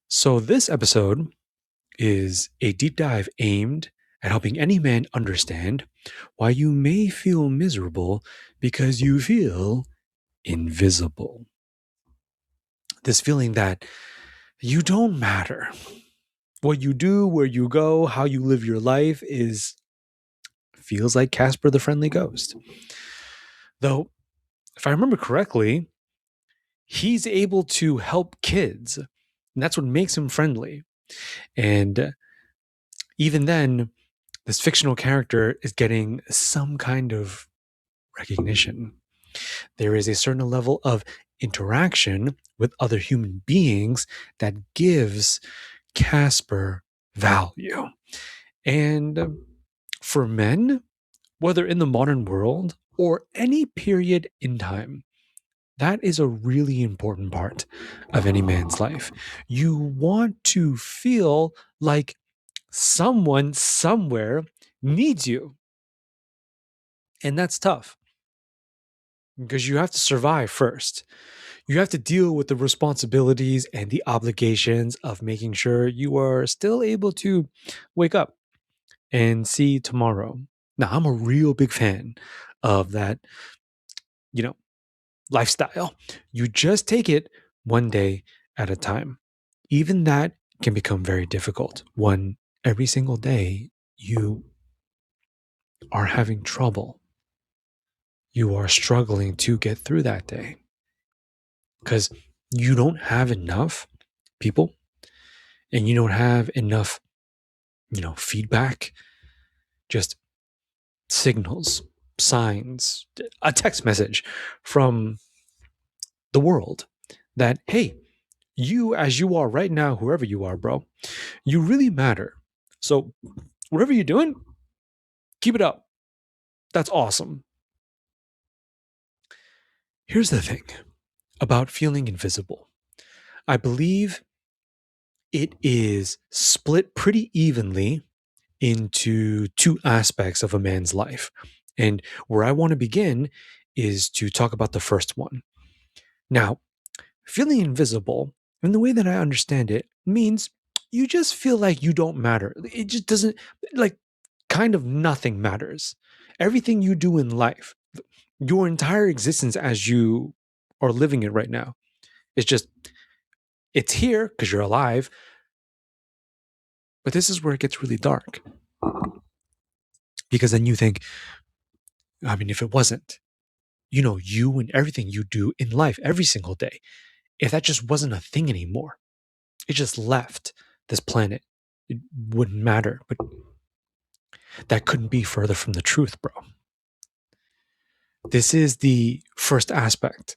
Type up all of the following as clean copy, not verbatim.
So, this episode is a deep dive aimed at helping any man understand why you may feel miserable because you feel invisible. This feeling that you don't matter. What you do, where you go, how you live your life is feels like Casper the Friendly Ghost. Though, if I remember correctly, he's able to help kids. And that's what makes him friendly. And even then, this fictional character is getting some kind of recognition. There is a certain level of interaction with other human beings that gives Casper value. And for men, whether in the modern world or any period in time, that is a really important part of any man's life. You want to feel like someone somewhere needs you. And that's tough because you have to survive first. You have to deal with the responsibilities and the obligations of making sure you are still able to wake up and see tomorrow. Now, I'm a real big fan of that, you know, lifestyle. You just take it one day at a time. Even that can become very difficult when every single day you are having trouble. You are struggling to get through that day because you don't have enough people and you don't have enough, feedback, just signals, signs, a text message from the world that, hey, you as you are right now, whoever you are, bro, you really matter. So whatever you're doing, keep it up. That's awesome. Here's the thing about feeling invisible. I believe it is split pretty evenly into two aspects of a man's life. And where I want to begin is to talk about the first one. Now, feeling invisible, in the way that I understand it, means you just feel like you don't matter. It just doesn't, like, kind of nothing matters. Everything you do in life, your entire existence as you are living it right now, is just, it's here because you're alive. But this is where it gets really dark because then you think, I mean, if it wasn't, you and everything you do in life every single day, if that just wasn't a thing anymore, it just left this planet, it wouldn't matter. But that couldn't be further from the truth, bro. This is the first aspect.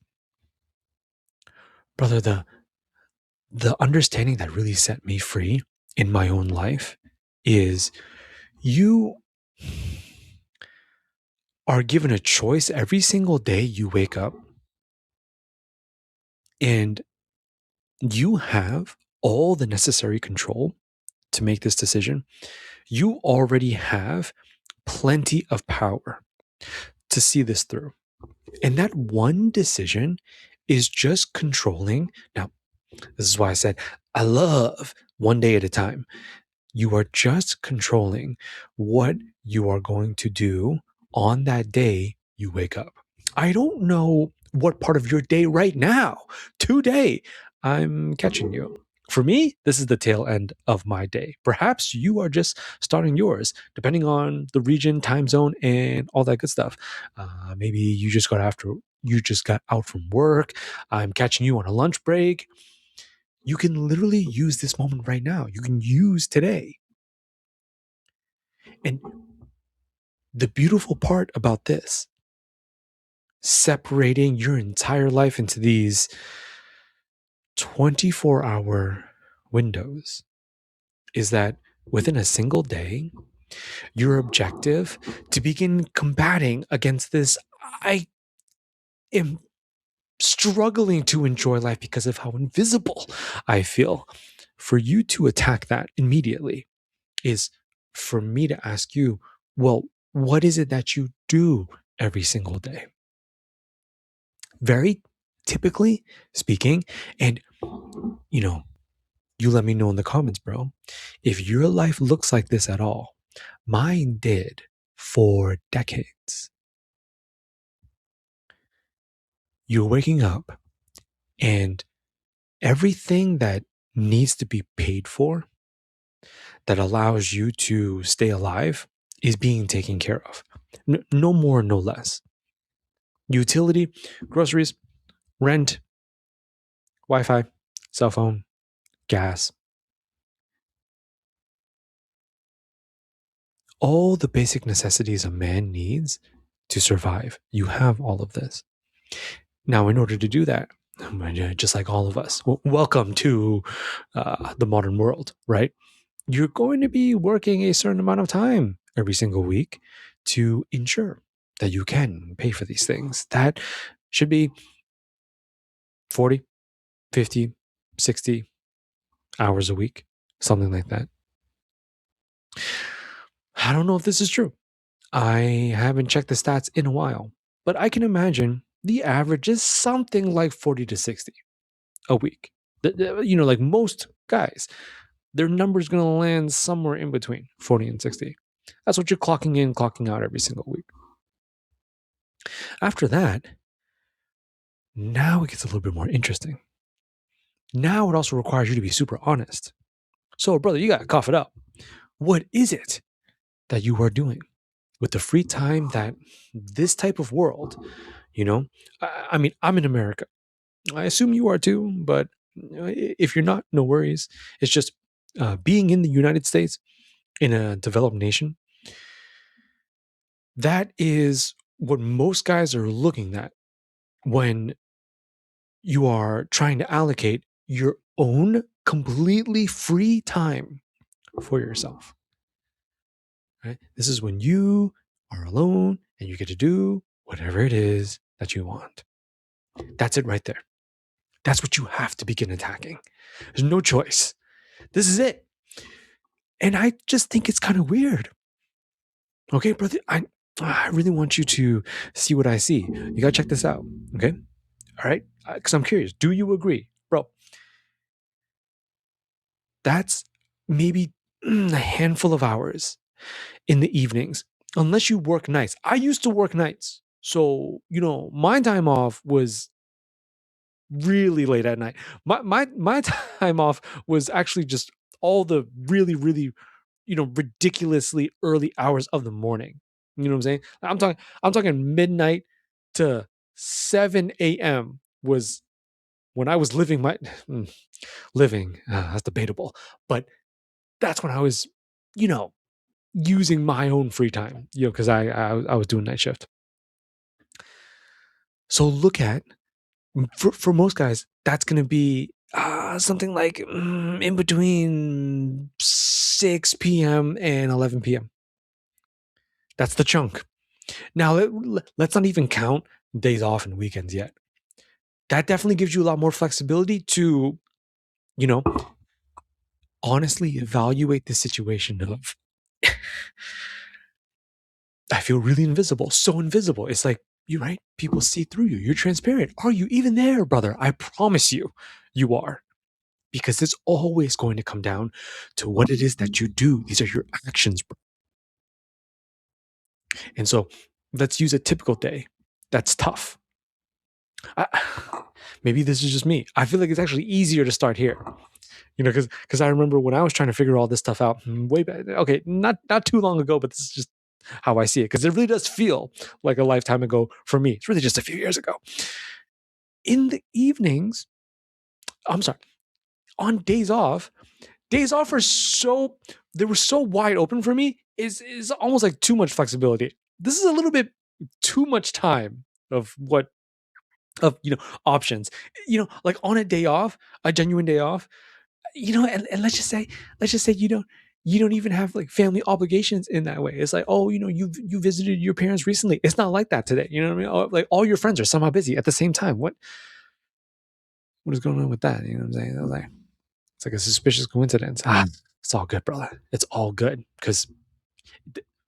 Brother, the understanding that really set me free in my own life is you are given a choice every single day you wake up, and you have all the necessary control to make this decision. You already have plenty of power to see this through. And that one decision is just controlling. Now, this is why I said I love one day at a time. You are just controlling what you are going to do on that day you wake up. I don't know what part of your day right now, today, I'm catching you. For me, this is the tail end of my day. Perhaps you are just starting yours, depending on the region, time zone, and all that good stuff. Maybe you just got out from work. I'm catching you on a lunch break. You can literally use this moment right now. You can use today. And the beautiful part about this, separating your entire life into these 24-hour windows, is that within a single day, your objective to begin combating against this, I am struggling to enjoy life because of how invisible I feel. For you to attack that immediately is for me to ask you, well, what is it that you do every single day? Very typically speaking, and you know, You let me know in the comments, bro, if your life looks like this at all. Mine did for decades. You're waking up and everything that needs to be paid for that allows you to stay alive is being taken care of. No more, no less. Utility, groceries, rent, Wi-Fi, cell phone, gas. All the basic necessities a man needs to survive. You have all of this. Now, in order to do that, just like all of us, welcome to the modern world, right? You're going to be working a certain amount of time every single week to ensure that you can pay for these things. That should be 40, 50, 60 hours a week, something like that. I don't know if this is true. I haven't checked the stats in a while, but I can imagine the average is something like 40 to 60 a week. Like most guys, their number's going to land somewhere in between 40 and 60. That's what you're clocking in, clocking out every single week. After that, now it gets a little bit more interesting. Now it also requires you to be super honest. So, brother, you got to cough it up. What is it that you are doing with the free time that this type of world, I mean, I'm in America. I assume you are too, but if you're not, no worries. It's just being in the United States, in a developed nation, that is what most guys are looking at when you are trying to allocate your own completely free time for yourself. Right? This is when you are alone and you get to do whatever it is that you want. That's it right there. That's what you have to begin attacking. There's no choice. This is it. And I just think it's kind of weird. Okay, brother, I really want you to see what I see. You got to check this out. Okay. All right. Because I'm curious. Do you agree? Bro, that's maybe a handful of hours in the evenings, unless you work nights. I used to work nights. So, my time off was really late at night. My time off was actually just all the really, really, ridiculously early hours of the morning. You know what I'm saying? I'm talking midnight to 7 a.m. was when I was living that's debatable, but that's when I was, using my own free time, because I was doing night shift. So look at, for most guys, that's going to be something like in between 6 p.m. and 11 p.m. That's the chunk. Now, let's not even count days off and weekends yet. That definitely gives you a lot more flexibility to, honestly evaluate the situation of, I feel really invisible, so invisible. It's like, you're right. People see through you. You're transparent. Are you even there, brother? I promise you, you are. Because it's always going to come down to what it is that you do. These are your actions, bro. And so let's use a typical day that's tough. Maybe this is just me. I feel like it's actually easier to start here. Because I remember when I was trying to figure all this stuff out way back. Okay, not too long ago, but this is just how I see it. Because it really does feel like a lifetime ago for me. It's really just a few years ago. In the evenings, I'm sorry, on days off are they were so wide open for me. Is almost like too much flexibility. This is a little bit too much time of options. Like on a day off, a genuine day off, and let's just say you don't even have like family obligations in that way. It's like, oh, you visited your parents recently. It's not like that today. You know what I mean? Like all your friends are somehow busy at the same time. What is going on with that? You know what I'm saying? It's like a suspicious coincidence. It's all good, brother. It's all good because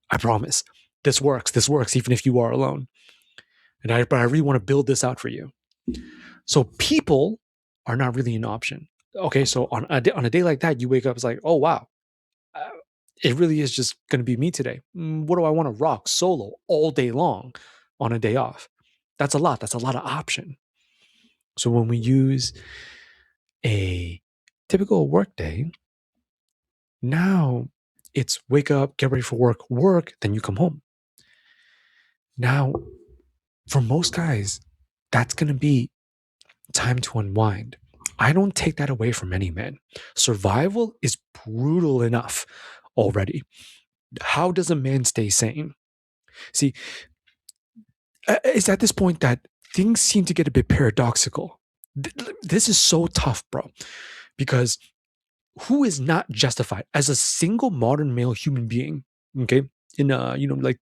I promise this works. This works even if you are alone. But I really want to build this out for you. So people are not really an option. Okay, so on a day like that, you wake up, it's like, oh wow, uh, it really is just going to be me today. What do I want to rock solo all day long on a day off? That's a lot. That's a lot of option. So when we use a typical work day, now it's wake up, get ready for work, then you come home. Now, for most guys, that's going to be time to unwind. I don't take that away from any man. Survival is brutal enough already. How does a man stay sane? See, it's at this point that things seem to get a bit paradoxical. This is so tough, bro, because who is not justified as a single modern male human being? Okay, in like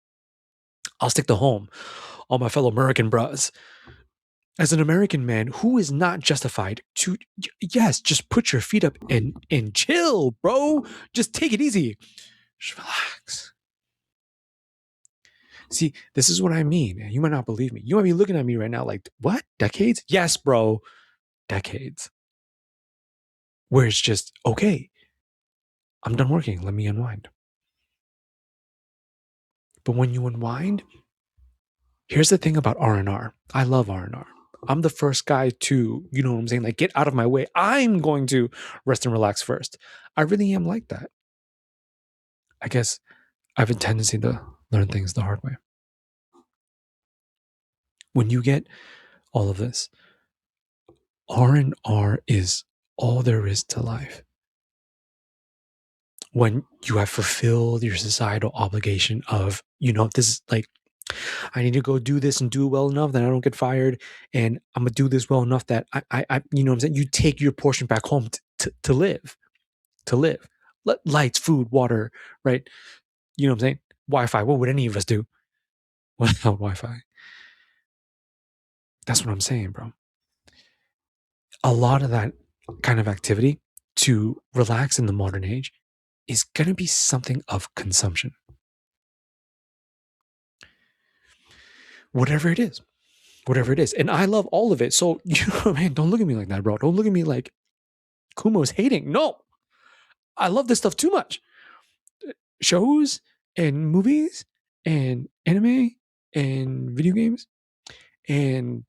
I'll stick to home, all my fellow American bros. As an American man, who is not justified to yes, just put your feet up and chill, bro. Just take it easy. Just relax. See, this is what I mean. You might not believe me. You might be looking at me right now like, what? Decades? Yes, bro. Decades. Where it's just, okay, I'm done working. Let me unwind. But when you unwind, here's the thing about R&R. I love R&R. I'm the first guy to, you know what I'm saying? Like, get out of my way. I'm going to rest and relax first. I really am like that. I guess I have a tendency to learn things the hard way. When you get all of this, R&R is all there is to life. When you have fulfilled your societal obligation of, this is like, I need to go do this and do it well enough that I don't get fired, and I'm gonna do this well enough that I you know what I'm saying? You take your portion back home to live, to live. Lights, food, water, right? You know what I'm saying? Wi-Fi. What would any of us do without Wi-Fi? That's what I'm saying, bro. A lot of that kind of activity to relax in the modern age is going to be something of consumption. Whatever it is. Whatever it is. And I love all of it. So, man, don't look at me like that, bro. Don't look at me like Kumo's hating. No. I love this stuff too much. Shows and movies and anime and video games and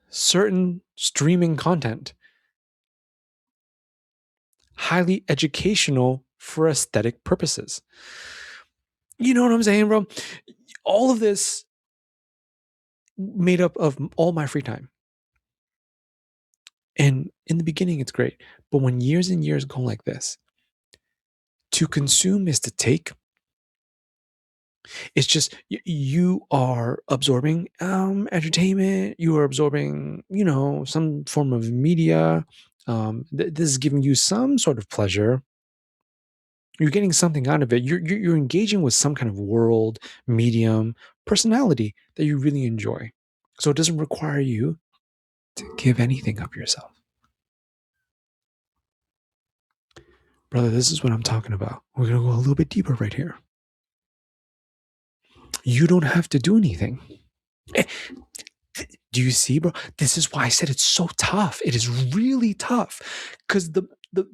certain streaming content, highly educational for aesthetic purposes. You know what I'm saying, bro? All of this made up of all my free time. And in the beginning, it's great. But when years and years go like this, to consume is to take. It's just you are absorbing entertainment. You are absorbing, some form of media. This is giving you some sort of pleasure. You're getting something out of it. You're engaging with some kind of world, medium, personality that you really enjoy. So it doesn't require you to give anything of yourself. Brother, this is what I'm talking about. We're going to go a little bit deeper right here. You don't have to do anything. Do you see, bro? This is why I said it's so tough. It is really tough because the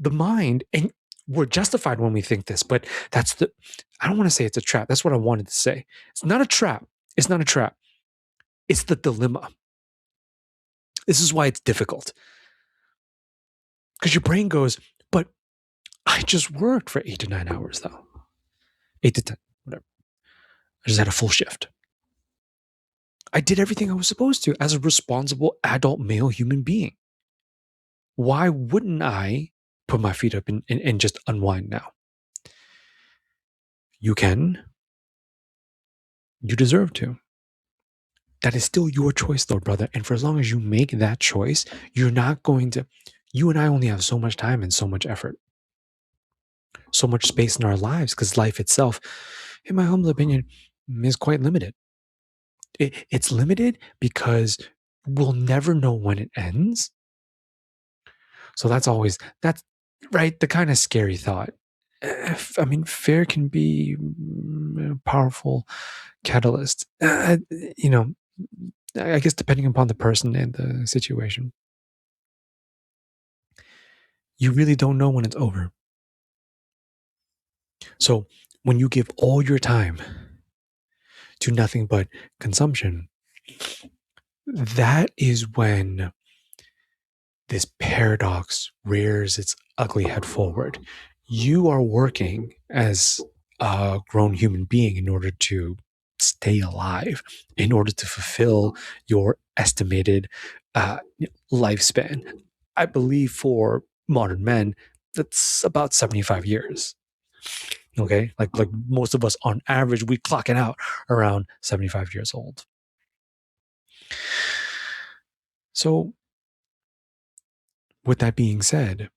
mind, and we're justified when we think this, but I don't want to say it's a trap. That's what I wanted to say. It's not a trap. It's not a trap. It's the dilemma. This is why it's difficult. Because your brain goes, but I just worked for 8 to 9 hours though. 8 to 10, whatever. I just had a full shift. I did everything I was supposed to as a responsible adult male human being. Why wouldn't I put my feet up and just unwind now? You can. You deserve to. That is still your choice though, brother. And for as long as you make that choice, you're not going to, you and I only have so much time and so much effort, so much space in our lives because life itself, in my humble opinion, is quite limited. It's limited because we'll never know when it ends. So that's right. The kind of scary thought. I mean, fear can be a powerful catalyst. I guess depending upon the person and the situation, you really don't know when it's over. So when you give all your time to nothing but consumption, that is when this paradox rears its ugly head forward. You are working as a grown human being in order to stay alive, in order to fulfill your estimated lifespan. I believe for modern men, that's about 75 years. Okay, like most of us on average, we clock it out around 75 years old. So, with that being said,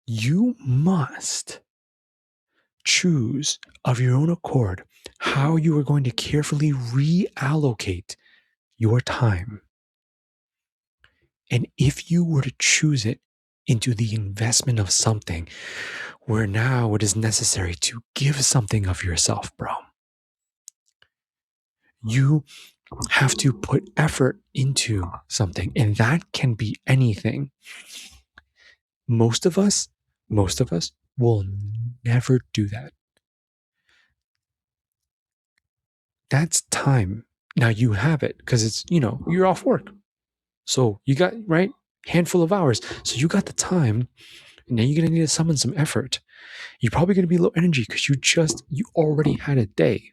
you must choose of your own accord how you are going to carefully reallocate your time. And if you were to choose it into the investment of something where now it is necessary to give something of yourself, bro, you have to put effort into something, and that can be anything. Most of us will never do that. That's time. Now you have it because it's, you're off work. So you got, right? Handful of hours. So you got the time. And now you're going to need to summon some effort. You're probably going to be low energy because you already had a day.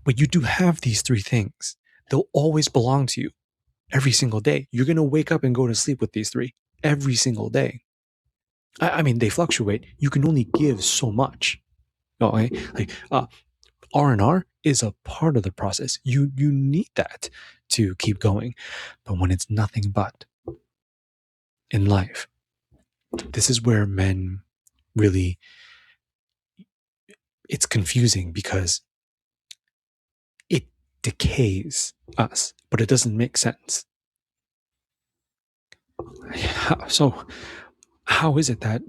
But you do have these three things. They'll always belong to you every single day. You're going to wake up and go to sleep with these three every single day. I mean, they fluctuate. You can only give so much. Okay? Like R&R is a part of the process. You need that to keep going. But when it's nothing but in life, this is where men really, it's confusing because it decays us, but it doesn't make sense. So how is it that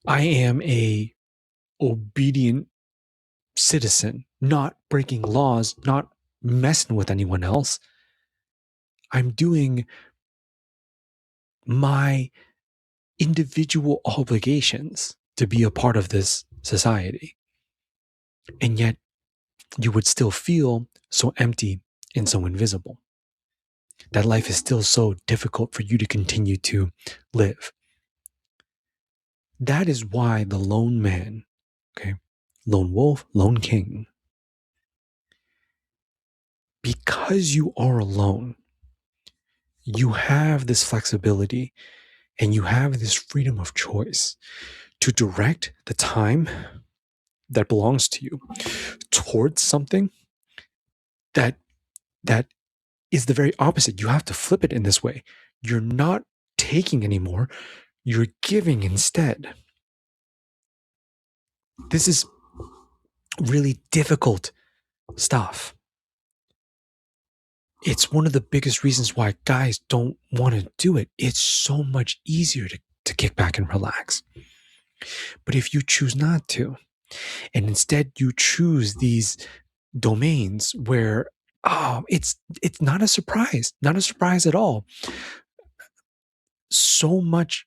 I am a obedient citizen, not breaking laws, not messing with anyone else? I'm doing my individual obligations to be a part of this society. And yet you would still feel so empty and so invisible. That life is still so difficult for you to continue to live. That is why the lone man, okay, lone wolf, lone king, because you are alone, you have this flexibility and you have this freedom of choice to direct the time that belongs to you towards something that is the very opposite. You have to flip it in this way. You're not taking anymore, you're giving instead. This is really difficult stuff. It's one of the biggest reasons why guys don't want to do it. It's so much easier to kick back and relax. But if you choose not to, and instead you choose these domains where it's not a surprise at all. So much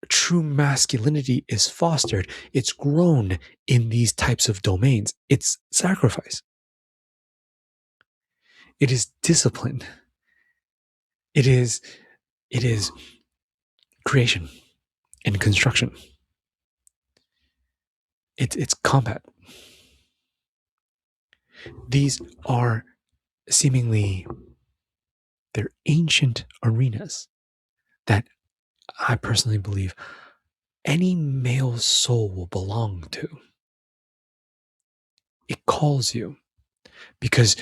true masculinity is fostered. It's grown in these types of domains. It's sacrifice. It is discipline. It is creation and construction. It's combat. These are seemingly, they're ancient arenas that I personally believe any male soul will belong to. It calls you because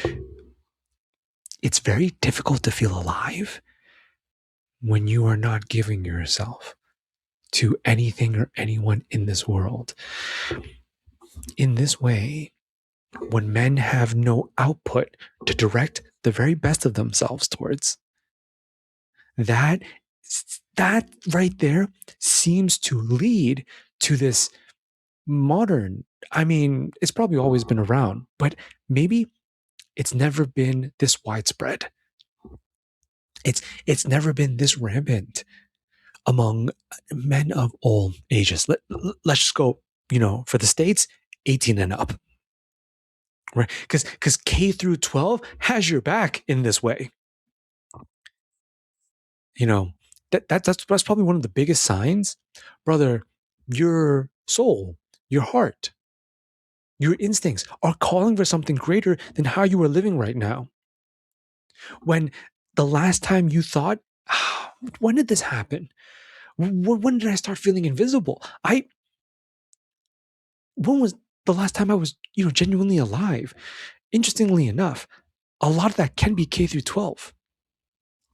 it's very difficult to feel alive when you are not giving yourself to anything or anyone in this world. In this way, when men have no output to direct the very best of themselves towards, that right there seems to lead to this modern, I mean, it's probably always been around, but maybe It's never been this widespread. It's never been this rampant among men of all ages. Let's just go, for the States, 18 and up. Right? Because K through 12 has your back in this way. That's probably one of the biggest signs, brother. Your soul, your heart, your instincts are calling for something greater than how you are living right now. When the last time you thought, when did this happen? When did I start feeling invisible? When was the last time I was, genuinely alive? Interestingly enough, a lot of that can be K through 12.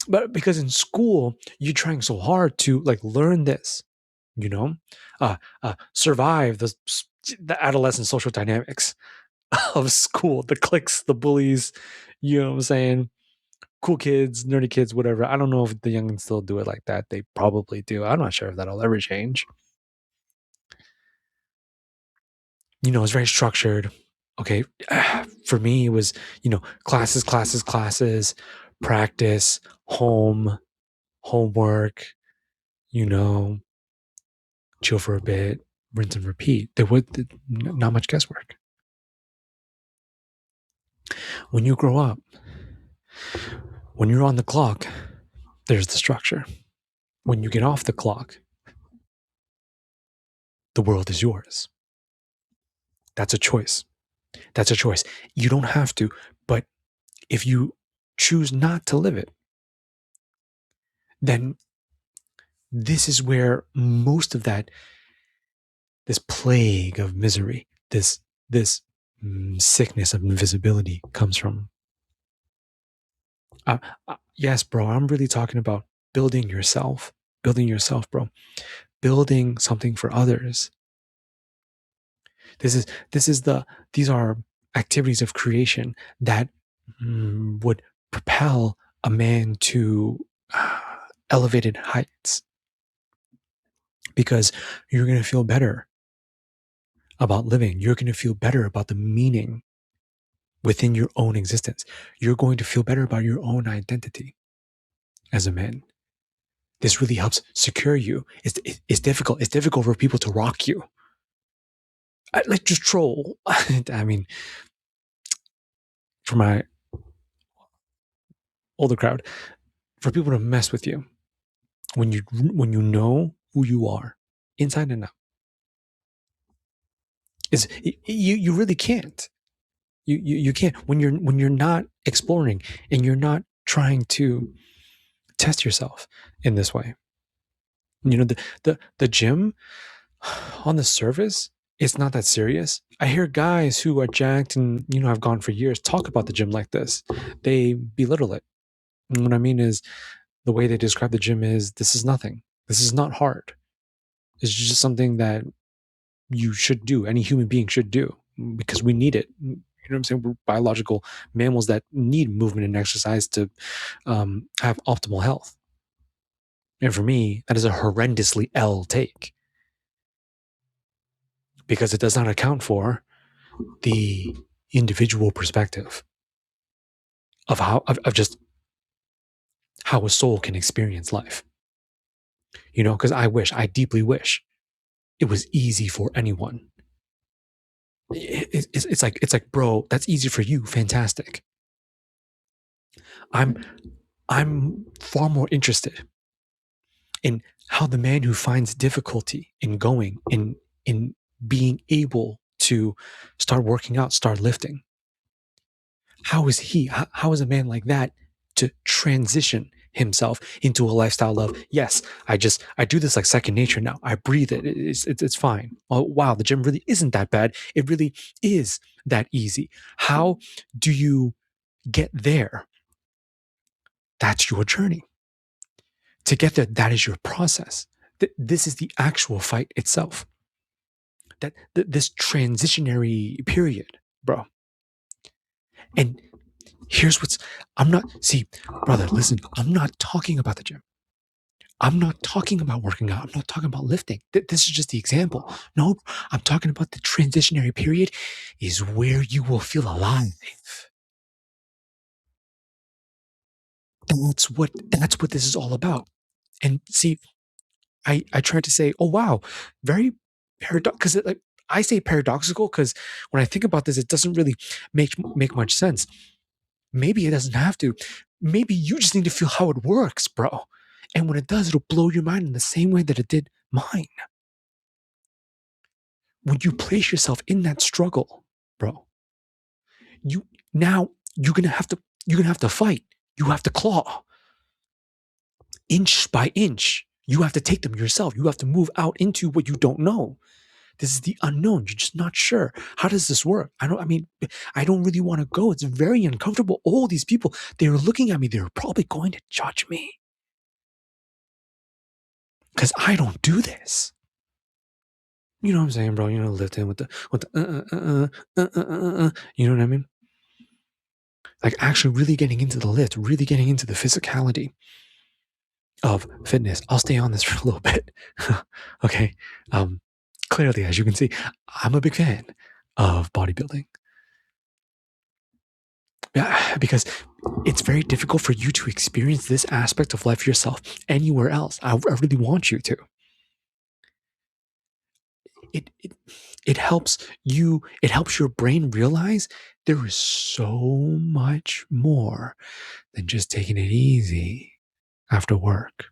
But because in school, you're trying so hard to learn this, survive the adolescent social dynamics of school, the cliques, the bullies, you know what I'm saying? Cool kids, nerdy kids, whatever. I don't know if the youngins still do it like that. They probably do. I'm not sure if that'll ever change. It's very structured. Okay. For me, it was, classes, practice, home, homework, chill for a bit, rinse and repeat. There was not much guesswork. When you grow up, when you're on the clock, there's the structure. When you get off the clock, the world is yours. That's a choice. You don't have to, but if you choose not to live it, then this is where most of this plague of misery, this sickness of invisibility comes from. Yes, bro, I'm really talking about building yourself, bro, building something for others. These are activities of creation that would propel a man to elevated heights, because you're going to feel better about living. You're going to feel better about the meaning within your own existence. You're going to feel better about your own identity as a man. This really helps secure you. It's difficult. It's difficult for people to rock you. Just troll. I mean, for my older crowd, for people to mess with you when you know who you are inside and out, is you really can't. You can't when you're not exploring and you're not trying to test yourself in this way. The gym, on the surface, it's not that serious. I hear guys who are jacked and have gone for years talk about the gym like this. They belittle it. And what I mean is, the way they describe the gym is, this is nothing. This is not hard. It's just something that you should do. Any human being should do, because we need it. You know what I'm saying? We're biological mammals that need movement and exercise to have optimal health. And for me, that is a horrendously L take, because it does not account for the individual perspective of just how a soul can experience life. Because I deeply wish it was easy for anyone. It's like, bro, that's easy for you. Fantastic. I'm far more interested in how the man who finds difficulty in going, in being able to start working out, start lifting. How is a man like that to transition himself into a lifestyle of, yes, I do this like second nature now. I breathe it. It's fine. Oh, wow. The gym really isn't that bad. It really is that easy. How do you get there? That's your journey. To get there, that is your process. This is the actual fight itself. This transitionary period, bro. And here's brother, listen, I'm not talking about the gym. I'm not talking about working out. I'm not talking about lifting. This is just the example. No, I'm talking about the transitionary period is where you will feel alive. That's what this is all about. And see, I tried to say, oh wow, very paradox, because like I say paradoxical because when I think about this, it doesn't really make much sense. Maybe it doesn't have to. Maybe you just need to feel how it works, bro. And when it does, it'll blow your mind in the same way that it did mine. When you place yourself in that struggle, bro, you now you're gonna have to fight. You have to claw inch by inch. You have to take them yourself. You have to move out into what you don't know. This is the unknown. You're just not sure. How does this work? I don't really want to go. It's very uncomfortable. All these people, they were looking at me. They were probably going to judge me because I don't do this. You know what I'm saying, bro? Lifting with the you know what I mean? Like actually really getting into the lift, really getting into the physicality of fitness. I'll stay on this for a little bit. Okay. Clearly, as you can see, I'm a big fan of bodybuilding. Yeah, because it's very difficult for you to experience this aspect of life yourself anywhere else. I really want you to. It helps you. It helps your brain realize there is so much more than just taking it easy after work.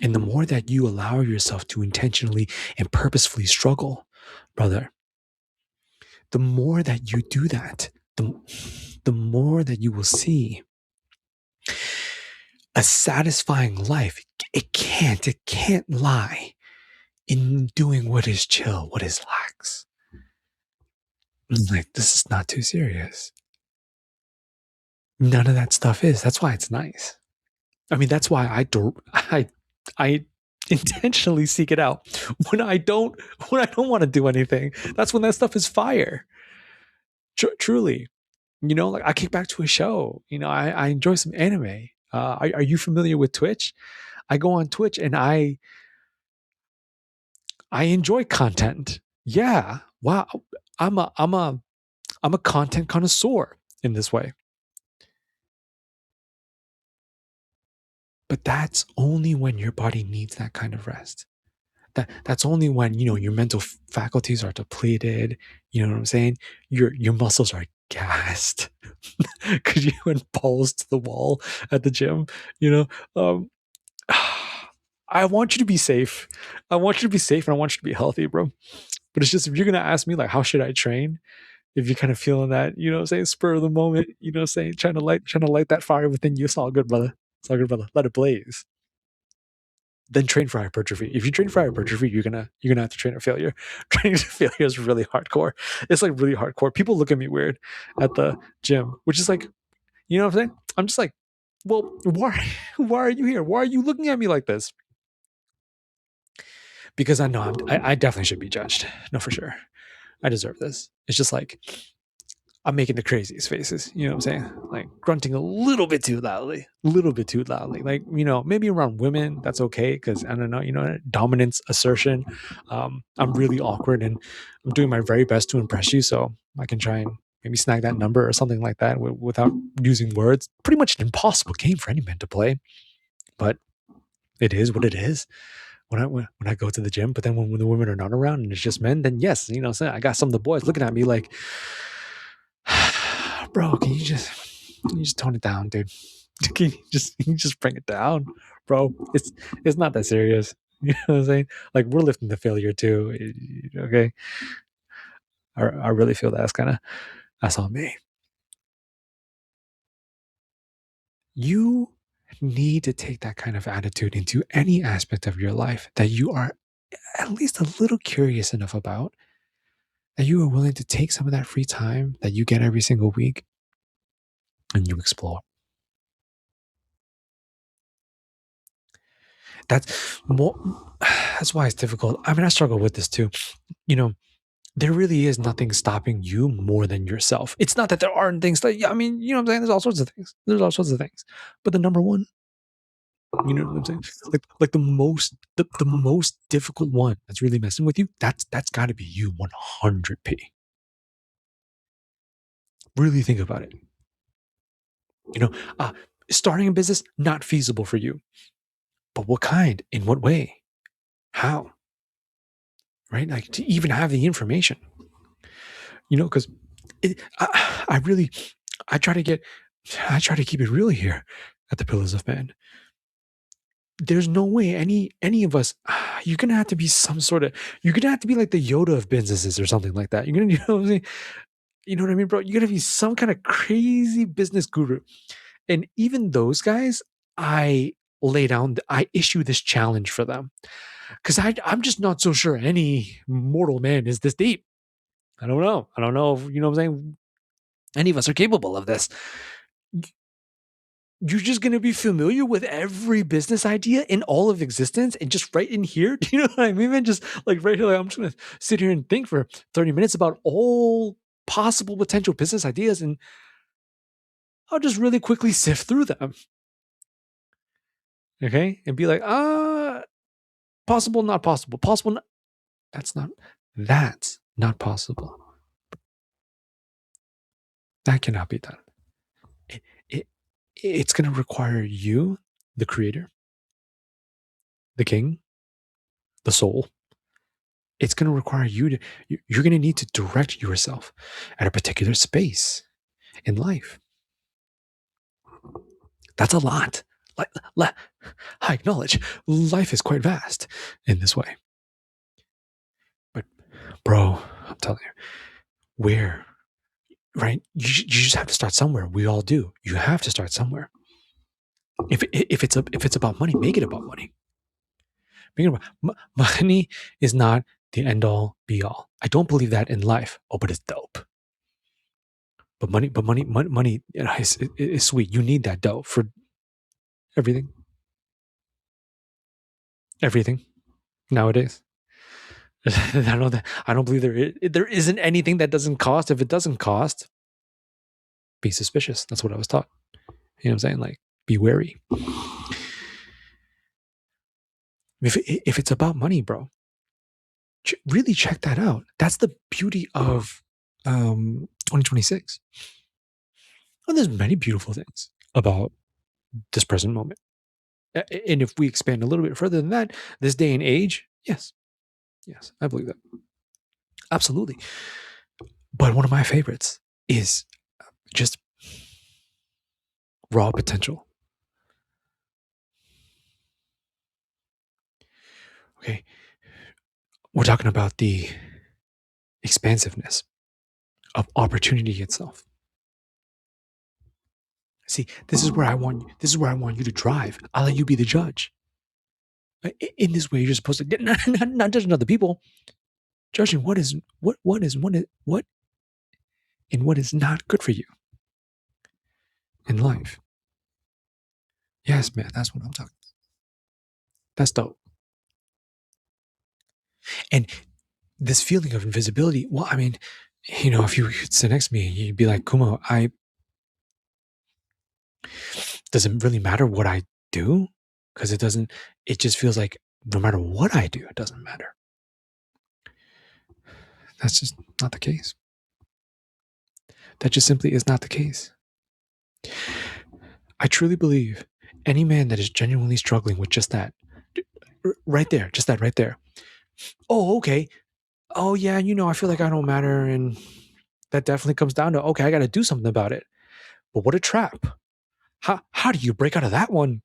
And the more that you allow yourself to intentionally and purposefully struggle, brother, the more that you do that, the more that you will see a satisfying life. It can't lie in doing what is chill, what is lax. Like, this is not too serious. None of that stuff is. That's why it's nice. I mean, that's why I intentionally seek it out when I don't want to do anything. That's when that stuff is fire. Truly, like I kick back to a show. I enjoy some anime. Are you familiar with Twitch? I go on Twitch and I enjoy content. Yeah. Wow. I'm a content connoisseur in this way. But that's only when your body needs that kind of rest. That's only when, your mental faculties are depleted. You know what I'm saying? Your muscles are gassed because you went balls to the wall at the gym. You know, um, I want you to be safe. I want you to be safe and I want you to be healthy, bro. But it's just if you're gonna ask me like how should I train, if you're kind of feeling that, what I'm saying, spur of the moment, what I'm saying, trying to light that fire within you, it's all good, brother. It's all good, brother. Let it blaze. Then train for hypertrophy. If you train for hypertrophy, you're gonna have to train at failure. Training to failure is really hardcore. It's like really hardcore. People look at me weird at the gym, which is like, you know what I'm saying? I'm just like, well, why are you here? Why are you looking at me like this? Because I know I definitely should be judged. No, for sure. I deserve this. It's just like I'm making the craziest faces. You know what I'm saying? Like grunting a little bit too loudly, Like, maybe around women, that's okay. Cause I don't know, dominance, assertion. I'm really awkward and I'm doing my very best to impress you. So I can try and maybe snag that number or something like that without using words. Pretty much an impossible game for any man to play, but it is what it is. When I go to the gym, but then when the women are not around and it's just men, then yes, I got some of the boys looking at me like, bro, can you just tone it down, dude? Can you just bring it down, bro? It's not that serious. You know what I'm saying? Like we're lifting the failure too. Okay, I really feel that's on me. You need to take that kind of attitude into any aspect of your life that you are at least a little curious enough about, that you are willing to take some of that free time that you get every single week and you explore. That's more. That's why it's difficult. I mean, I struggle with this too. There really is nothing stopping you more than yourself. It's not that there aren't things that, yeah, I mean, what I'm saying? There's all sorts of things. There's all sorts of things. But the number one, you know what I'm saying? Like the most difficult one that's really messing with you, that's gotta be you 100p. Really think about it. You know, starting a business, not feasible for you. But what kind? In what way? How? Right? Like to even have the information, because I really, I try to get, I try to keep it real here at the Pillars of Man. There's no way any of us, you're gonna have to be some sort of, you're gonna have to be like the Yoda of businesses or something like that. You're gonna, you know what I'm saying? You know what I mean, bro? You're gonna be some kind of crazy business guru. And even those guys, I issue this challenge for them because I'm just not so sure any mortal man is this deep. I don't know. I don't know if, you know what I'm saying, any of us are capable of this. You're just going to be familiar with every business idea in all of existence and just right in here. Do you know what I mean? And just like right here, like, I'm just going to sit here and think for 30 minutes about all possible potential business ideas. And I'll just really quickly sift through them. Okay. And be like, possible, not possible. Possible, not, that's not possible. That cannot be done. It, it's going to require you, the creator, the king, the soul. It's going to require you're going to need to direct yourself at a particular space in life. That's a lot. I acknowledge life is quite vast in this way. But, bro, I'm telling you, where, right? You just have to start somewhere. We all do. You have to start somewhere. If it's about money, make it about money. Money is not the end all be all. I don't believe that in life. Oh, but it's dope. But money is sweet. You need that dough for everything. Everything nowadays. I don't believe there isn't anything that doesn't cost. If it doesn't cost, be suspicious. That's what I was taught. You know what I'm saying? Like, be wary. If it's about money, bro, really check that out. That's the beauty of 2026. And there's many beautiful things about this present moment. And if we expand a little bit further than that, this day and age, yes, I believe that. Absolutely. But one of my favorites is just raw potential. Okay. We're talking about the expansiveness of opportunity itself. See, this is where I want you to drive. I'll let you be the judge. In this way, you're supposed to not judging other people, judging what is and what is not good for you in life. Yes, man, that's what I'm talking about. That's dope. And this feeling of invisibility, well, I mean, if you could sit next to me, you'd be like, Kumo, does it really matter what I do? Because it just feels like no matter what I do, it doesn't matter. That's just not the case. That just simply is not the case. I truly believe any man that is genuinely struggling with just that, right there, just that right there. Oh, okay. Oh, yeah, I feel like I don't matter. And that definitely comes down to, okay, I got to do something about it. But what a trap. How do you break out of that one?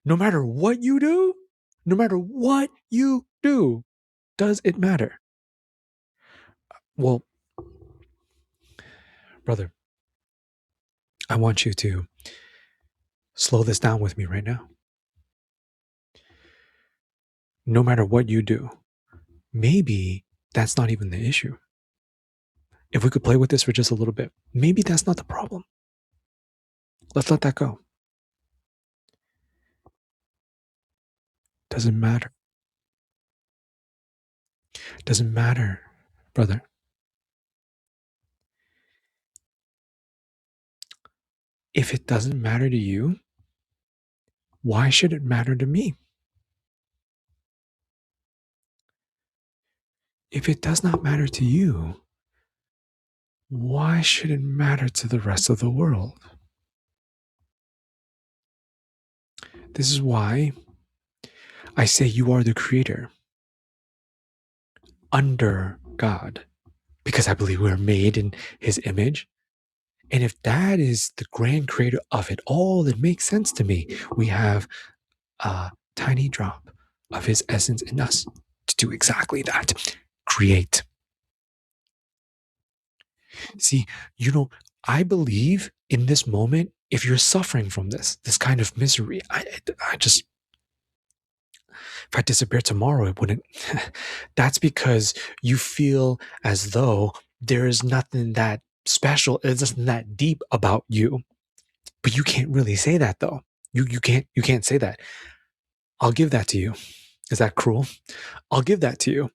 No matter what you do, does it matter? Well, brother, I want you to slow this down with me right now. No matter what you do, maybe that's not even the issue. If we could play with this for just a little bit, maybe that's not the problem. Let's let that go. Doesn't matter. Doesn't matter, brother. If it doesn't matter to you, why should it matter to me? If it does not matter to you, why should it matter to the rest of the world? This is why I say you are the creator under God, because I believe we are made in his image. And if that is the grand creator of it all, it makes sense to me. We have a tiny drop of his essence in us to do exactly that, create. See, I believe in this moment, if you're suffering from this kind of misery, I just, if I disappear tomorrow, it wouldn't. That's because you feel as though there is nothing that special, there's nothing that deep about you. But you can't really say that though. You can't say that. I'll give that to you. Is that cruel? I'll give that to you.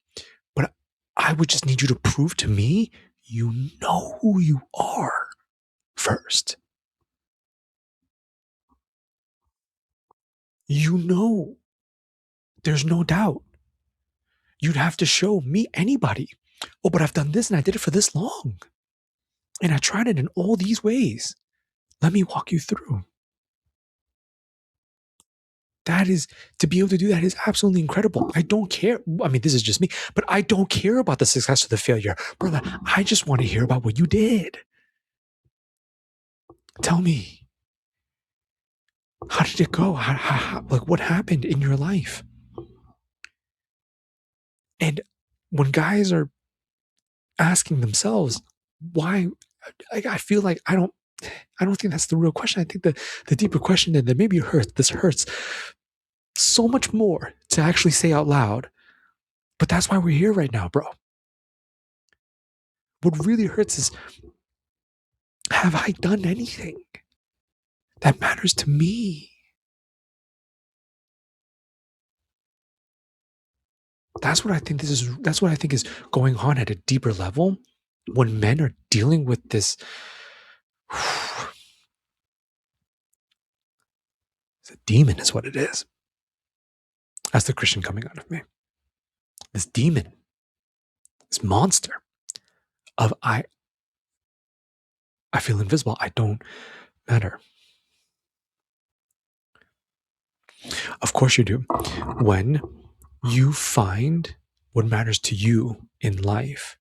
But I would just need you to prove to me you know who you are first. You know, there's no doubt. You'd have to show me, anybody. Oh, but I've done this and I did it for this long. And I tried it in all these ways. Let me walk you through. That is, to be able to do that is absolutely incredible. I don't care. I mean, this is just me, but I don't care about the success or the failure. Brother, I just want to hear about what you did. Tell me, how did it go? Like, what happened in your life? And when guys are asking themselves why, I feel like I don't think that's the real question. I think the deeper question that maybe this hurts so much more to actually say out loud. But that's why we're here right now, bro. What really hurts is, have I done anything that matters to me? That's what I think that's what I think is going on at a deeper level when men are dealing with this. It's a demon is what it is. That's the Christian coming out of me. This demon, this monster of I feel invisible. I don't matter. Of course you do. When you find what matters to you in life,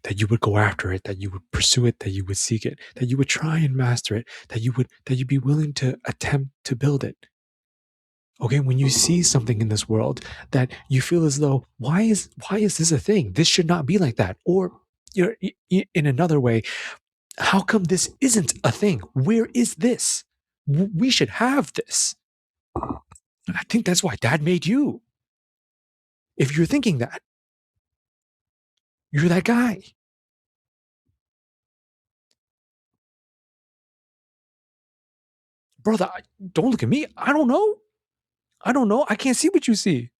that you would go after it, that you would pursue it, that you would seek it, that you would try and master it, that you'd be willing to attempt to build it. Okay, when you see something in this world that you feel as though, why is this a thing? This should not be like that. Or in another way, how come this isn't a thing? Where is this? We should have this. I think that's why dad made you. If you're thinking that, you're that guy. Brother, don't look at me. I don't know. I can't see what you see.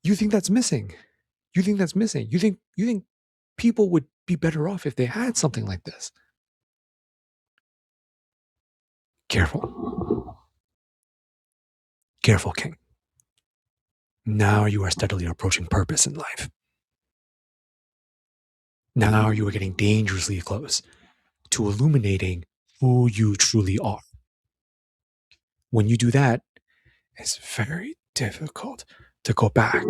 You think that's missing. You think people would be better off if they had something like this. Careful. Careful, King. Now you are steadily approaching purpose in life. Now you are getting dangerously close to illuminating who you truly are. When you do that, it's very difficult to go back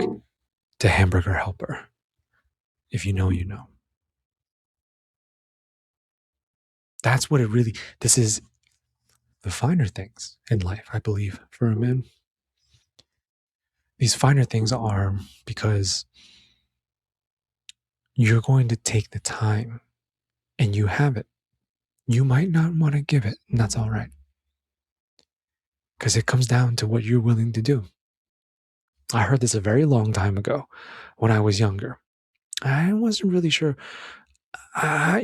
to Hamburger Helper. If you know, you know. That's what this is the finer things in life, I believe, for a man. These finer things are because you're going to take the time and you have it. You might not want to give it, and that's all right. Because it comes down to what you're willing to do. I heard this a very long time ago when I was younger. I wasn't really sure. I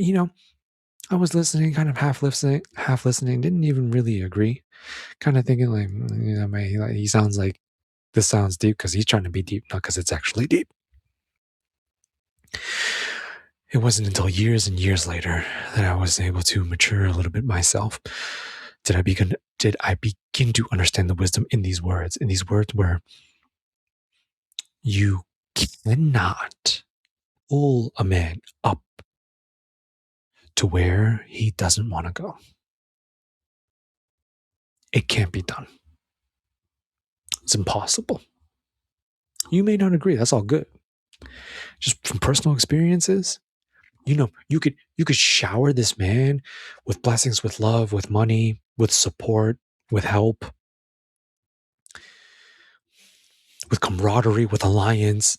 was listening, kind of half listening, didn't even really agree. Kind of thinking like, he sounds like this sounds deep because he's trying to be deep, not because it's actually deep. It wasn't until years and years later that I was able to mature a little bit myself. Did I begin to understand the wisdom in these words where you cannot pull a man up to where he doesn't want to go. It can't be done. It's impossible. You may not agree. That's all good. Just from personal experiences, you could shower this man with blessings, with love, with money, with support, with help, with camaraderie, with alliance,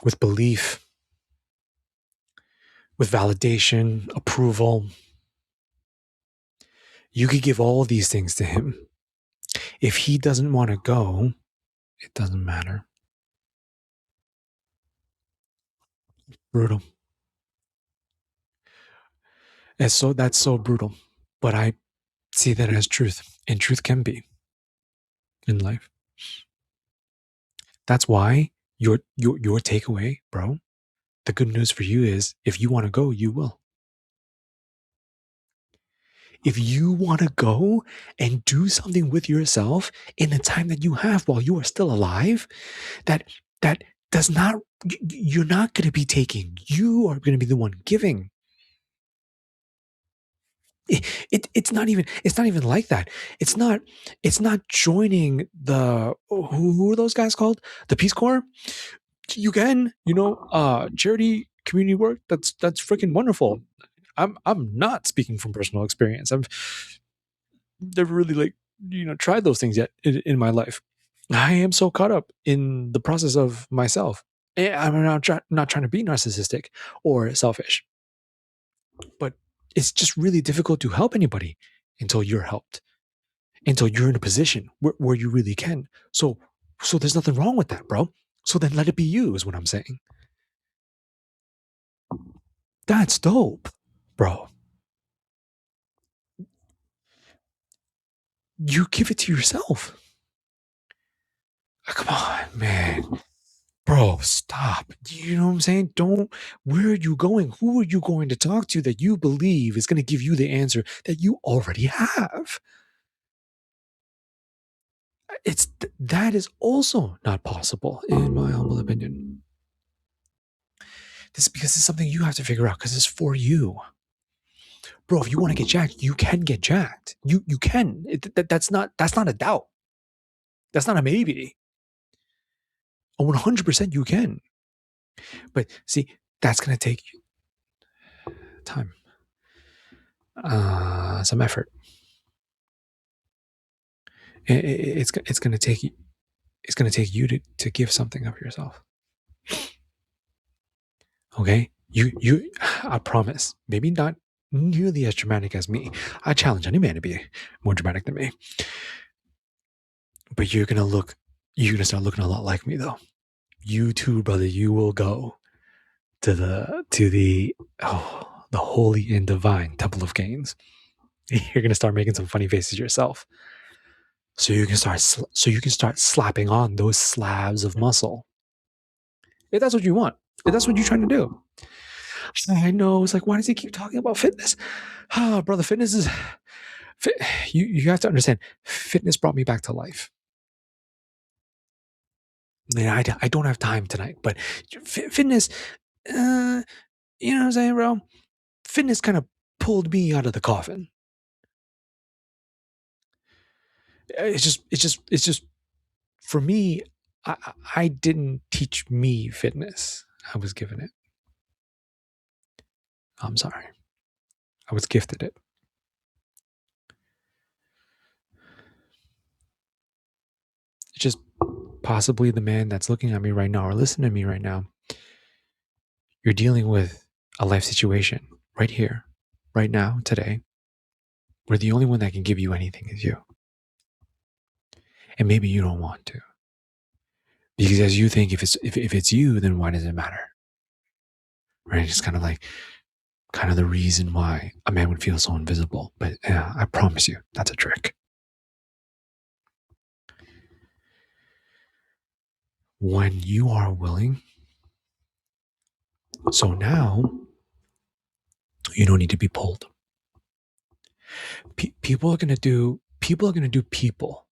with belief, with validation, approval. You could give all these things to him. If he doesn't want to go, it doesn't matter. Brutal. That's so brutal. But I see that as truth. And truth can be in life. That's why your takeaway, bro, the good news for you is if you want to go, you will. If you want to go and do something with yourself in the time that you have while you are still alive, that does not, you're not going to be taking, you are going to be the one giving. It's not even like that. It's not joining the, who are those guys called? The Peace Corps? You can, charity community work, that's freaking wonderful. I'm not speaking from personal experience. I've never really tried those things yet in my life. I am so caught up in the process of myself. I'm not trying to be narcissistic or selfish, but it's just really difficult to help anybody until you're helped, until you're in a position where you really can. So there's nothing wrong with that, bro. So then let it be you, is what I'm saying. That's dope, bro. You give it to yourself. Come on, man. Bro, stop. You know what I'm saying? Where are you going? Who are you going to talk to that you believe is going to give you the answer that you already have? That is also not possible, in my humble opinion. This is because it's something you have to figure out because it's for you. Bro, if you want to get jacked, you can get jacked. You can. That's not a doubt. That's not a maybe. 100% you can. But see, that's going to take time, some effort. It's going to take you to give something of yourself. Okay, you. I promise. Maybe not nearly as dramatic as me. I challenge any man to be more dramatic than me. But you're gonna start looking a lot like me, though. You too, brother. You will go to the holy and divine Temple of Cains. You're gonna start making some funny faces yourself. So you can start slapping on those slabs of muscle. If that's what you want, if that's what you're trying to do. I know, it's like, why does he keep talking about fitness? Ah, brother, fitness is you have to understand, fitness brought me back to life. I don't have time tonight, but fitness, you know what I'm saying, bro? Fitness kind of pulled me out of the coffin. It's just for me. I didn't teach me fitness. I was given it. I'm sorry. I was gifted it. It's just possibly the man that's looking at me right now or listening to me right now. You're dealing with a life situation right here, right now, today, where the only one that can give you anything is you. And maybe you don't want to. Because as you think, if it's you, then why does it matter? Right? It's kind of the reason why a man would feel so invisible. But I promise you, that's a trick. When you are willing, so now you don't need to be pulled. People are gonna do people.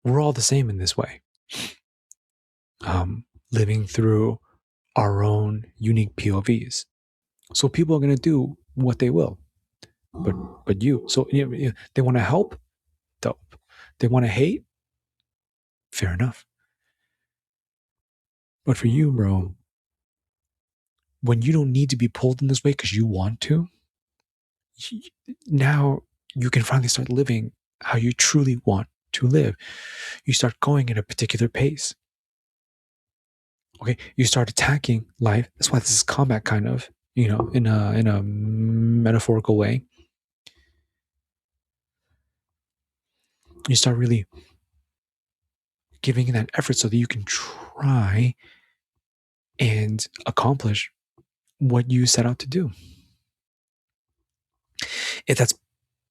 We're all the same in this way. Living through our own unique POVs. So people are gonna do what they will. but you. So they want to help, dope. They want to hate, fair enough. But for you, bro, when you don't need to be pulled in this way because you want to, now you can finally start living how you truly want to live. You start going at a particular pace. Okay, you start attacking life. That's why this is combat, kind of, in a metaphorical way. You start really giving that effort so that you can try and accomplish what you set out to do. If that's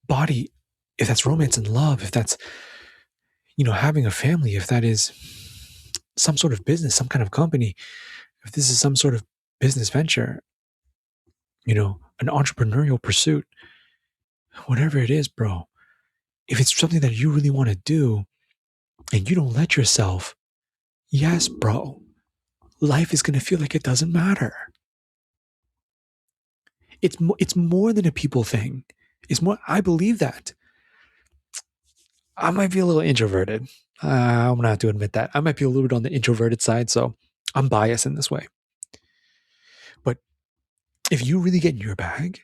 body, if that's romance and love, if that's, having a family, if that is some sort of business, some kind of company, if this is some sort of business venture, an entrepreneurial pursuit, whatever it is, bro, if it's something that you really want to do and you don't let yourself, yes, bro, life is going to feel like it doesn't matter. It's more than a people thing. It's more, I believe that. I might be a little introverted. I'm going to have to admit that. I might be a little bit on the introverted side, so I'm biased in this way. But if you really get in your bag,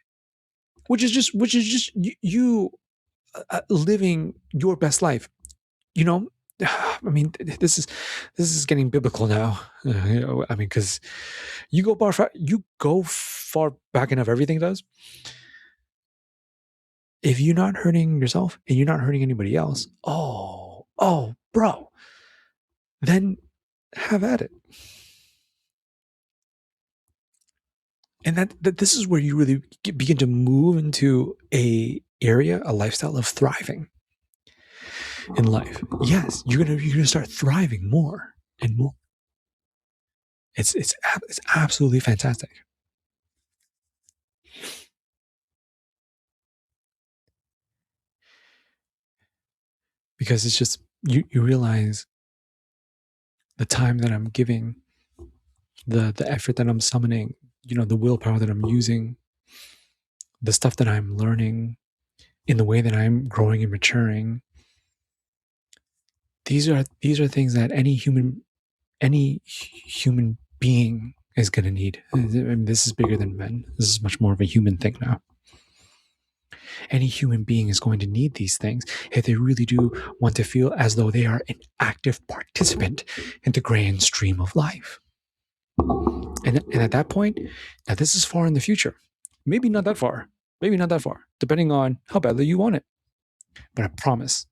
which is just you living your best life, I mean, this is getting biblical now. I mean, because you go far back enough, everything does. If you're not hurting yourself and you're not hurting anybody else, bro, then have at it. And that this is where you really begin to move into a lifestyle of thriving in life. Yes, you're gonna start thriving more and more. It's absolutely fantastic. Because it's just you realize the time that I'm giving, the effort that I'm summoning, the willpower that I'm using, the stuff that I'm learning, in the way that I'm growing and maturing. These are things that any human being is going to need. I mean, this is bigger than men. This is much more of a human thing now. Any human being is going to need these things if they really do want to feel as though they are an active participant in the grand stream of life. And at that point, now this is far in the future. Maybe not that far, depending on how badly you want it. But I promise,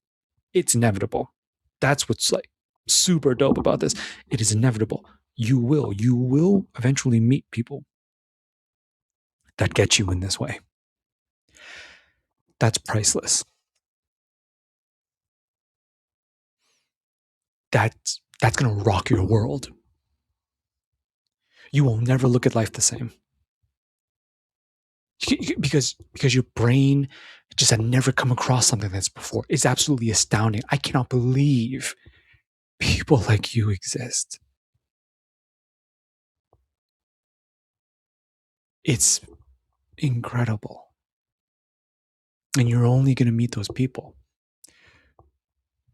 it's inevitable. That's what's like super dope about this. It is inevitable. You will eventually meet people that get you in this way. That's priceless. That's going to rock your world. You will never look at life the same. Because your brain just had never come across something that's before. It's absolutely astounding. I cannot believe people like you exist. It's incredible. And you're only going to meet those people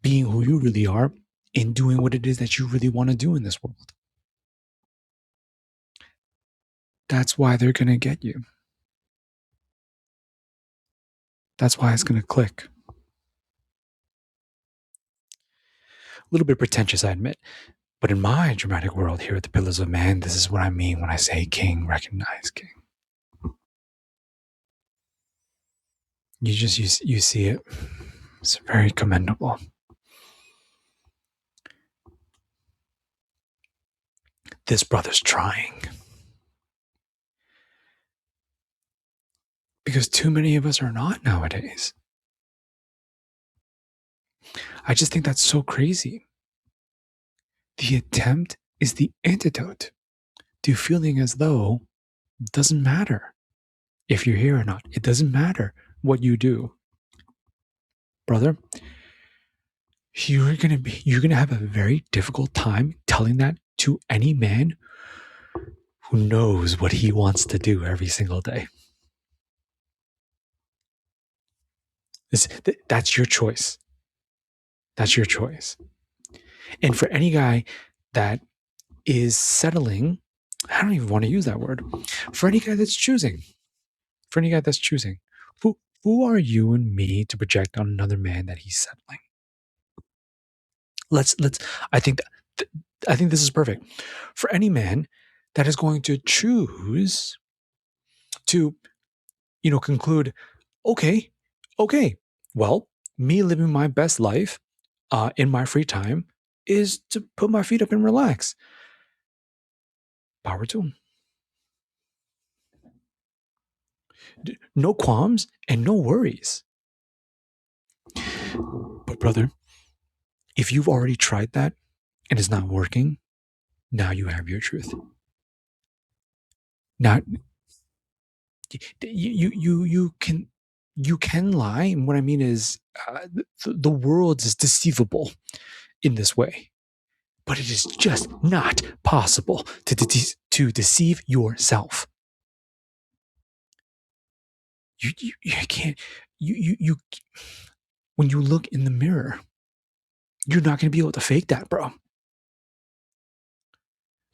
being who you really are and doing what it is that you really want to do in this world. That's why they're going to get you. That's why it's going to click. A little bit pretentious, I admit. But in my dramatic world here at the Pillars of Man, this is what I mean when I say king, recognize king. You see it. It's very commendable. This brother's trying. Because too many of us are not nowadays. I just think that's so crazy. The attempt is the antidote to feeling as though it doesn't matter if you're here or not. It doesn't matter what you do. Brother, you're gonna have a very difficult time telling that to any man who knows what he wants to do every single day. That's your choice. That's your choice. And for any guy that is settling, I don't even want to use that word. For any guy that's choosing, who are you and me to project on another man that he's settling? Let's. I think I think this is perfect for any man that is going to choose to, conclude, okay, well, me living my best life in my free time is to put my feet up and relax. Power to him. No qualms and no worries. But brother, if you've already tried that and it's not working, now you have your truth. Now you can lie, and what I mean is the world is deceivable in this way, but it is just not possible to deceive yourself. You can't. You when you look in the mirror, you're not going to be able to fake that, bro.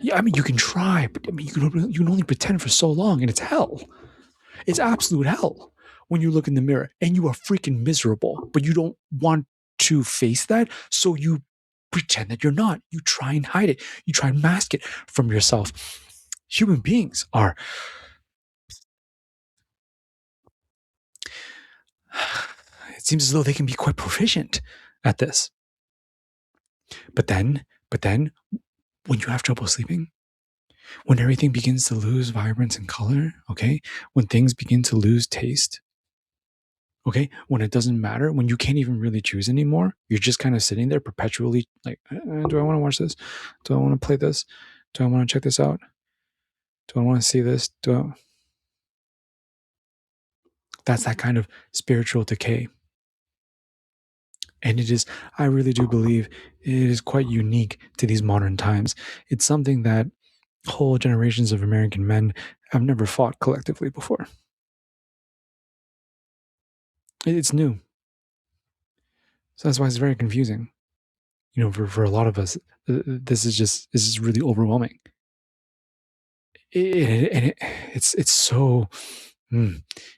Yeah, I mean, you can try, but I mean, you can only pretend for so long, and it's hell. It's absolute hell when you look in the mirror and you are freaking miserable, but you don't want to face that, so you pretend that you're not. You try and hide it. You try and mask it from yourself. Human beings are. It seems as though they can be quite proficient at this. But then, when you have trouble sleeping, when everything begins to lose vibrance and color, okay, when things begin to lose taste, okay, when it doesn't matter, when you can't even really choose anymore, you're just kind of sitting there perpetually like, do I want to watch this? Do I want to play this? Do I want to check this out? Do I want to see this? That's that kind of spiritual decay. And it is, I really do believe it is quite unique to these modern times. It's something that whole generations of American men have never fought collectively before. It's new. So that's why it's very confusing. For a lot of us, this is really overwhelming. It's so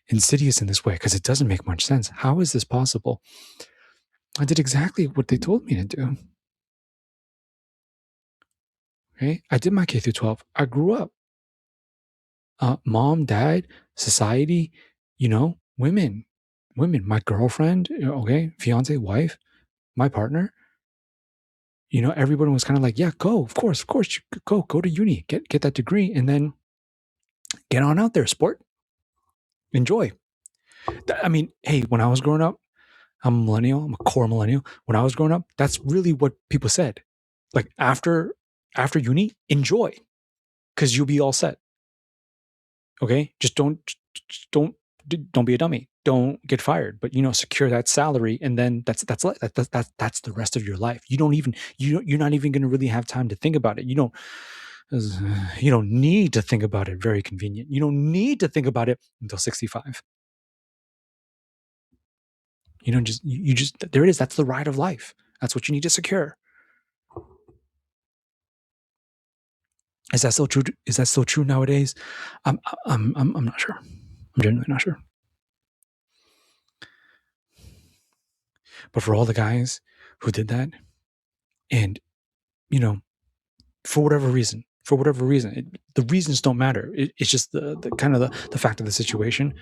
insidious in this way because it doesn't make much sense. How is this possible? I did exactly what they told me to do. Okay, I did my K through 12. I grew up. Mom, dad, society, women, my girlfriend, okay, fiance, wife, my partner. Everyone was kind of like, yeah, go, of course, go to uni, get that degree, and then get on out there, sport, enjoy. I mean, hey, when I was growing up, I'm a millennial, I'm a core millennial. When I was growing up, that's really what people said. Like after uni, enjoy, because you'll be all set. Okay, just don't be a dummy. Don't get fired, but secure that salary, and then that's the rest of your life. You're not even going to really have time to think about it. You don't need to think about it. Very convenient. You don't need to think about it until 65. You just there it is. That's the ride of life. That's what you need to secure. Is that still true? Is that still true nowadays? I'm not sure. I'm genuinely not sure. But for all the guys who did that, and for whatever reason, the reasons don't matter. It's just the kind of the fact of the situation.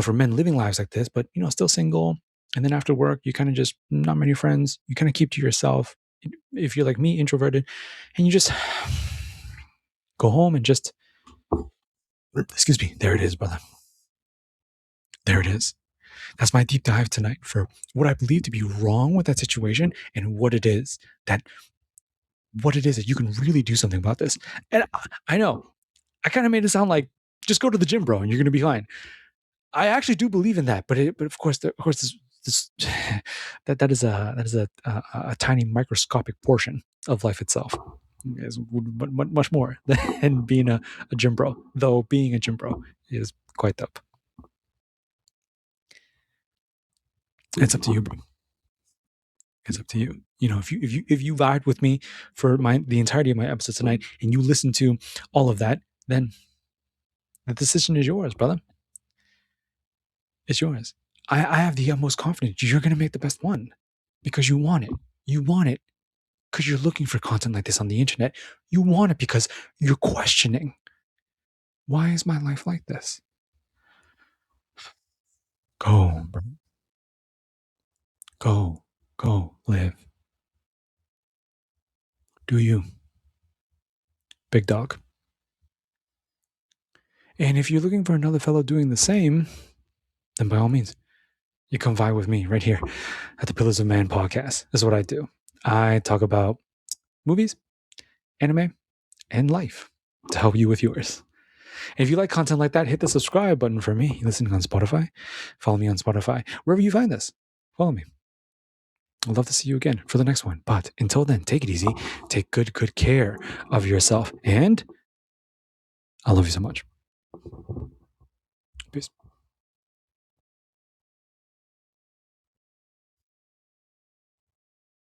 For men living lives like this, but still single, and then after work, you kind of just not many friends. You kind of keep to yourself. If you're like me, introverted, and you just go home and just, excuse me, there it is, brother. There it is. That's my deep dive tonight for what I believe to be wrong with that situation and what it is that you can really do something about this. And I know I kind of made it sound like just go to the gym, bro, and you're going to be fine. I actually do believe in that, but of course, this that is a tiny microscopic portion of life itself. Is much more than being a gym bro. Though being a gym bro is quite dope. It's up to you, bro. It's up to you. You know, if you vibed with me for the entirety of my episode tonight and you listen to all of that, then the decision is yours, brother. It's yours. I have the utmost confidence you're going to make the best one because you want it. You want it because you're looking for content like this on the internet. You want it because you're questioning, why is my life like this? Go, bro. Go, live. Do you, big dog. And if you're looking for another fellow doing the same, then by all means, you come vibe with me right here at the Pillars of Man podcast. This is what I do. I talk about movies, anime, and life to help you with yours. And if you like content like that, hit the subscribe button for me. You're listening on Spotify. Follow me on Spotify. Wherever you find this, follow me. I'd love to see you again for the next one. But until then, take it easy. Take good care of yourself. And I love you so much.